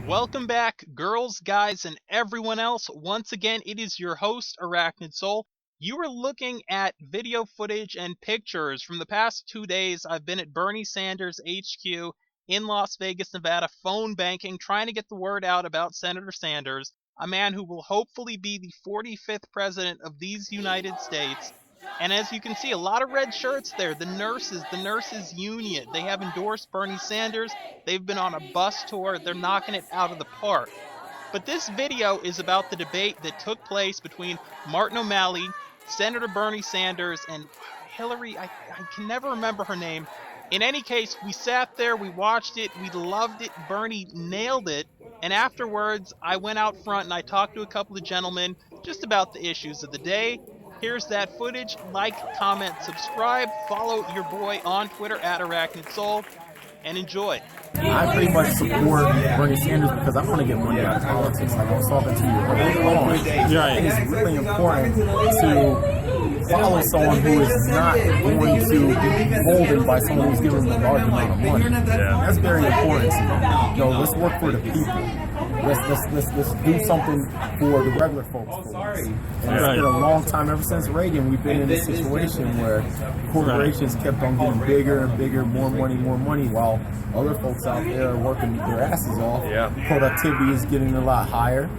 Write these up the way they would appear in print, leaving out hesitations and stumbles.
Welcome back, girls, guys, and everyone else. Once again, it is your host, Arachnid Soul. You are looking at video footage and pictures from the past 2 days. I've been at Bernie Sanders HQ in Las Vegas, Nevada, phone banking, trying to get the word out about Senator Sanders, a man who will hopefully be the 45th president of these United States. And as you can see, a lot of red shirts there. The nurses union, they have endorsed Bernie Sanders. They've been on a bus tour. They're knocking it out of the park. But this video is about the debate that took place between Martin O'Malley, Senator Bernie Sanders, and Hillary. I can never remember her name. In any case, we sat there, we watched it, we loved it. Bernie nailed it. And afterwards, I went out front and I talked to a couple of gentlemen just about the issues of the day. Here's that footage. Like, comment, subscribe, follow your boy on Twitter at Arachnid Soul, and enjoy. I pretty much support Bernie Sanders because I want to get money out of politics. Like I was talking to you earlier on. I think it's really important to follow someone who is not going to be emboldened by someone who's giving them a large amount of money. That's very important to me. Let's work for the people. Let's do something for the regular folks. And it's been a long time, ever since Reagan, we've been in this situation where corporations kept on getting bigger and bigger, more money, while other folks out there are working their asses off. Productivity is getting a lot higher.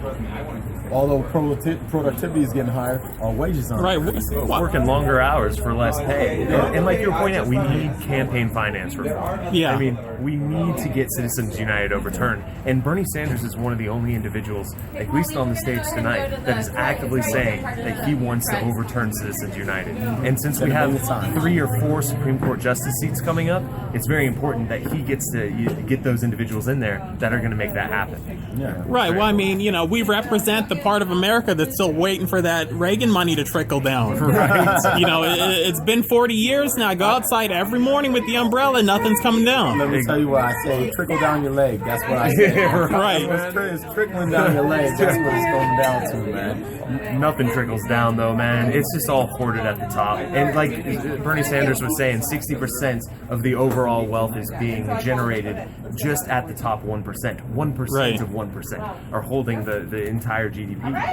Although productivity is getting higher, our wages aren't. We're working longer hours for less pay. And like you were pointing out, we need campaign finance reform. I mean, we need to get Citizens United overturned. And Bernie Sanders is one of the only individuals, at least on the stage tonight, that is actively saying that he wants to overturn Citizens United. And since we have 3 or 4 Supreme Court justice seats coming up, it's very important that he gets to get those individuals in there that are going to make that happen. Well, I mean, we represent the part of America that's still waiting for that Reagan money to trickle down. It's been 40 years now. I go outside every morning with the umbrella, nothing's coming down. Let me tell you what I say. Trickle down your leg. That's what I say. It's trickling down your leg. That's what it's going down to, man. Nothing trickles down, though, man. It's just all hoarded at the top. And like Bernie Sanders was saying, 60% of the overall wealth is being generated just at the top 1%. 1% of 1% are holding the entire GDP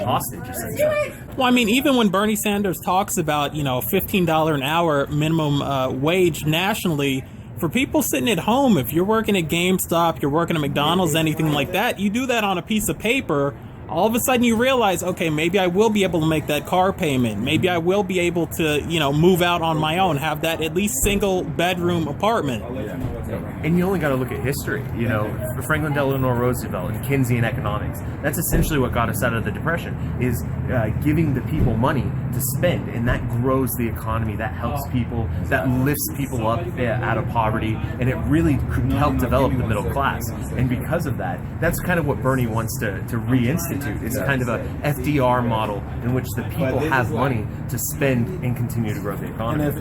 hostage, essentially. Well, I mean, even when Bernie Sanders talks about, $15 an hour minimum wage nationally, for people sitting at home, if you're working at GameStop, you're working at McDonald's, anything like that, you do that on a piece of paper. All of a sudden you realize, okay, maybe I will be able to make that car payment. Maybe I will be able to, move out on my own, have that at least single bedroom apartment. And you only got to look at history. Franklin Delano Roosevelt and Keynesian economics. That's essentially what got us out of the Depression, is giving the people money to spend. And that grows the economy. That helps people. That lifts people up out of poverty. And it really could help develop the middle class. And because of that, that's kind of what Bernie wants to reinstitute. It's kind of a FDR model in which the people have money to spend and continue to grow the economy. And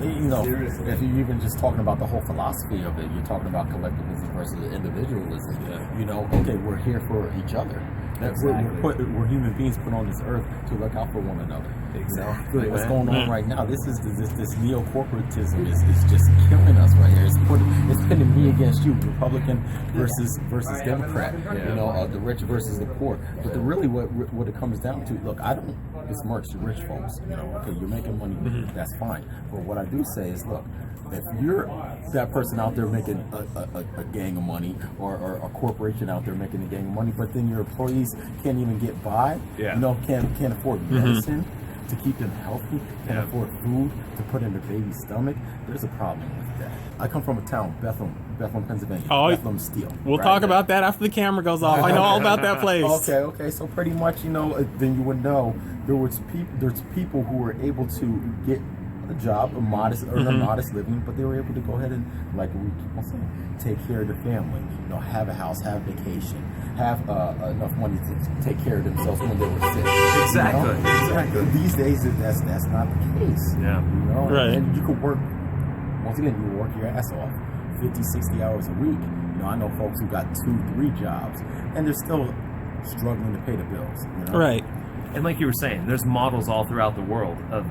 if you're even just talking about the whole philosophy of it, you're talking about collectivism versus individualism. Okay, we're here for each other. We're human beings put on this earth to look out for one another. Exactly. What's going on right now? This neo-corporatism is just killing us right here. It's pitting me against you, Republican versus Democrat. The rich versus the poor. But really, what it comes down to, look, I don't besmirch the rich folks. Okay, you're making money, that's fine. But what I do say is, look, if you're that person out there making a gang of money, or a corporation out there making a gang of money, but then your employees can't even get by, can't afford medicine to keep them healthy, can't afford food to put in their baby's stomach, there's a problem with that. I come from a town, Bethlehem, Pennsylvania. Bethlehem Steel. We'll talk about that after the camera goes off. I know all about that place. Okay. So pretty much, then you would know there's people who were able to get a job, a modest living, but they were able to go ahead and, like we keep on saying, take care of the family, have a house, have vacation, have enough money to take care of themselves when they were sick. Exactly. These days, that's not the case. And you could work, once again, you work your ass off 50, 60 hours a week. I know folks who got 2-3 jobs, and they're still struggling to pay the bills. Right. And like you were saying, there's models all throughout the world of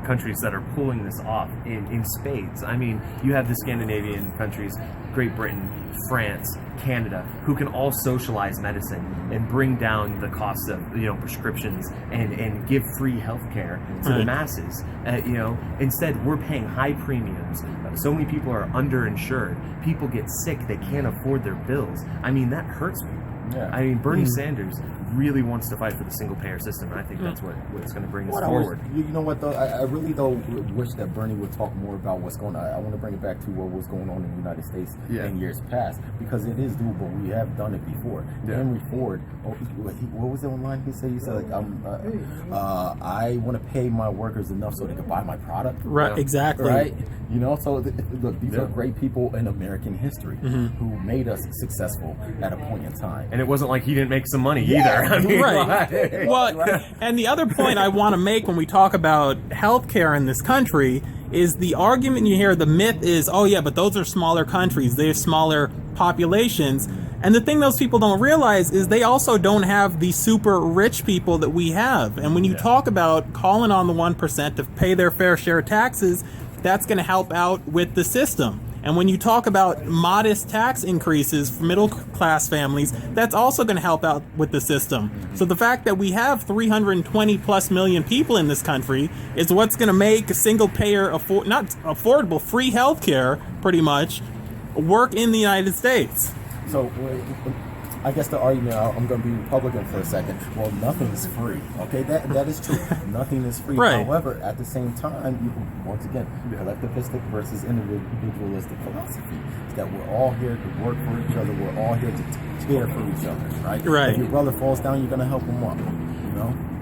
countries that are pulling this off in spades. I mean, you have the Scandinavian countries, Great Britain, France, Canada, who can all socialize medicine and bring down the cost of prescriptions and give free healthcare to the masses. Instead we're paying high premiums. So many people are underinsured. People get sick; they can't afford their bills. I mean, that hurts me. Yeah. I mean, Bernie Sanders really wants to fight for the single-payer system, and I think that's what's going to bring us forward. You know what, though? I really, though, wish that Bernie would talk more about what's going on. I want to bring it back to what was going on in the United States in years past, because it is doable. We have done it before. Yeah. Henry Ford, what was it online? He said, like, I want to pay my workers enough so they can buy my product. Right, exactly. Right? So look, these are great people in American history who made us successful at a point in time. And it wasn't like he didn't make some money either. I mean, right. Well, and the other point I want to make when we talk about healthcare in this country is the argument you hear, the myth is, oh yeah, but those are smaller countries. They have smaller populations. And the thing those people don't realize is they also don't have the super rich people that we have. And when you talk about calling on the 1% to pay their fair share of taxes, that's going to help out with the system. And when you talk about modest tax increases for middle class families, that's also going to help out with the system. So the fact that we have 320 plus million people in this country is what's going to make a single payer not affordable, free healthcare pretty much work in the United States. So I guess the argument, I'm going to be Republican for a second. Well, nothing's free. Okay, that is true. Nothing is free. Right. However, at the same time, once again, collectivistic versus individualistic philosophy is that we're all here to work for each other. We're all here to care for each other, right? Right. If your brother falls down, you're going to help him up.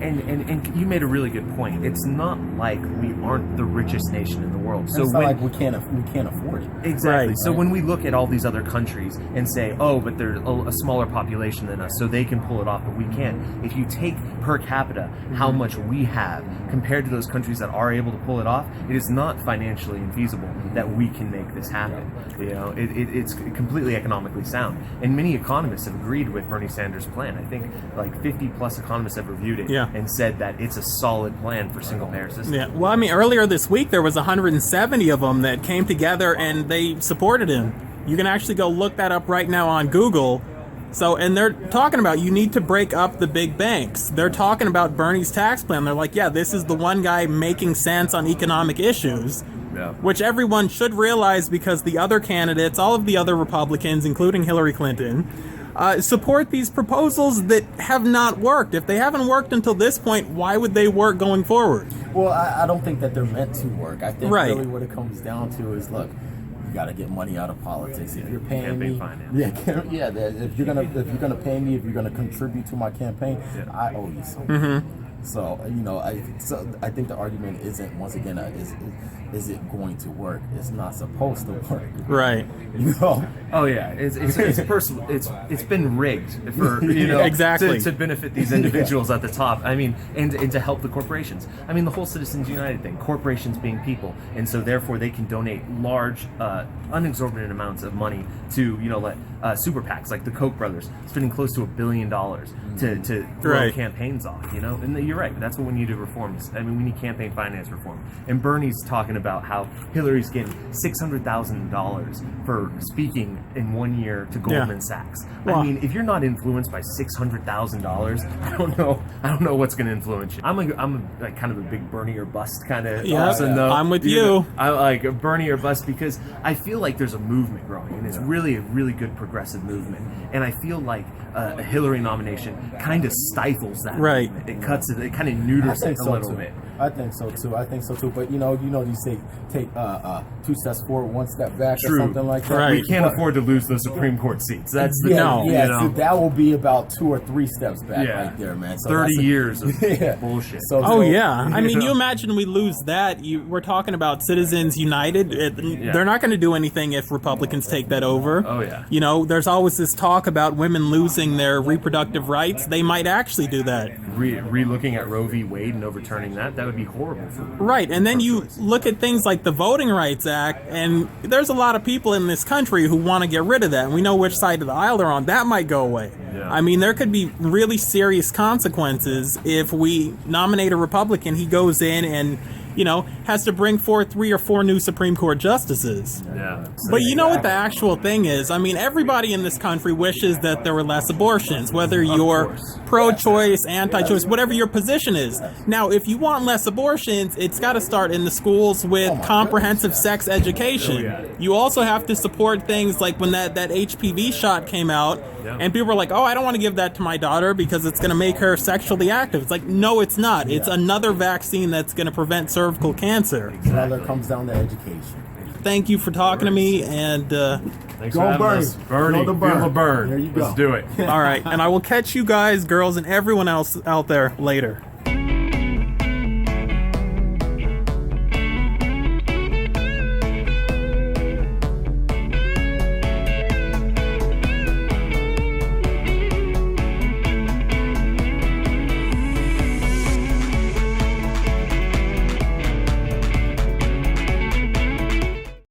And you made a really good point. It's not like we aren't the richest nation in the world. So it's not like we can't afford it. Exactly. So when we look at all these other countries and say, oh, but they're a smaller population than us, so they can pull it off, but we can't. If you take per capita how much we have compared to those countries that are able to pull it off, it is not financially infeasible that we can make this happen. It's completely economically sound. And many economists have agreed with Bernie Sanders' plan. I think like 50 plus economists have reviewed it and said that it's a solid plan for single-payer system. Yeah. Well, I mean, earlier this week there was 170 of them that came together and they supported him. You can actually go look that up right now on Google. So, and they're talking about you need to break up the big banks. They're talking about Bernie's tax plan. They're like, yeah, this is the one guy making sense on economic issues. Yeah. Which everyone should realize, because the other candidates, all of the other Republicans, including Hillary Clinton, support these proposals that have not worked. If they haven't worked until this point, why would they work going forward? Well, I don't think that they're meant to work. I think really what it comes down to is, look, you got to get money out of politics. If you're paying me, if you're gonna pay me, if you're gonna contribute to my campaign, I owe you something. So I think the argument isn't, once again, is it going to work? It's not supposed to work, right? Oh yeah, it's personal. It's been rigged for exactly to benefit these individuals at the top. I mean, and to help the corporations. I mean, the whole Citizens United thing. Corporations being people, and so therefore they can donate large, unexorbitant amounts of money to super PACs like the Koch brothers, spending close to $1 billion to throw campaigns off. And you're right. That's what we need to reform. I mean, we need campaign finance reform. And Bernie's talking about how Hillary's getting $600,000 for speaking in 1 year to Goldman Sachs. I mean, if you're not influenced by $600,000, I don't know what's going to influence you. I'm like kind of a big Bernie or bust kind of person, though. I'm with you. I like Bernie or bust because I feel like there's a movement growing, and it's really a really good progressive movement. And I feel like a Hillary nomination kind of stifles that movement. It cuts it. It kind of neuters it a little bit. I think so too. But you say take 2 steps forward, 1 step back, or something like that. Right. We can't afford to lose those Supreme Court seats. That's the so that will be about 2 or 3 steps back right there, man. So 30 years of bullshit. I mean, you imagine we lose that. We're talking about Citizens United. They're not going to do anything if Republicans take that over. Oh yeah. There's always this talk about women losing their reproductive rights. They might actually do that. Re-looking at Roe v. Wade and overturning that would be horrible for them. Right, and then you look at things like the Voting Rights Act, and there's a lot of people in this country who want to get rid of that, and we know which side of the aisle they're on. That might go away. Yeah. I mean, there could be really serious consequences if we nominate a Republican. He goes in and has to bring forth 3 or 4 new Supreme Court justices. Yeah. But you know what the actual thing is? I mean, everybody in this country wishes that there were less abortions, whether you're pro-choice, anti-choice, whatever your position is. Now, if you want less abortions, it's got to start in the schools with comprehensive sex education. You also have to support things like when that HPV shot came out, and people were like, oh, I don't want to give that to my daughter because it's going to make her sexually active. It's like, no, it's not. It's another vaccine that's going to prevent cervical cancer. Exactly. It comes down to education. Thank you for talking to me, and Thanks for having us. Bernie, feel the burn. There you go. Let's do it. all right, and I will catch you guys, girls, and everyone else out there later.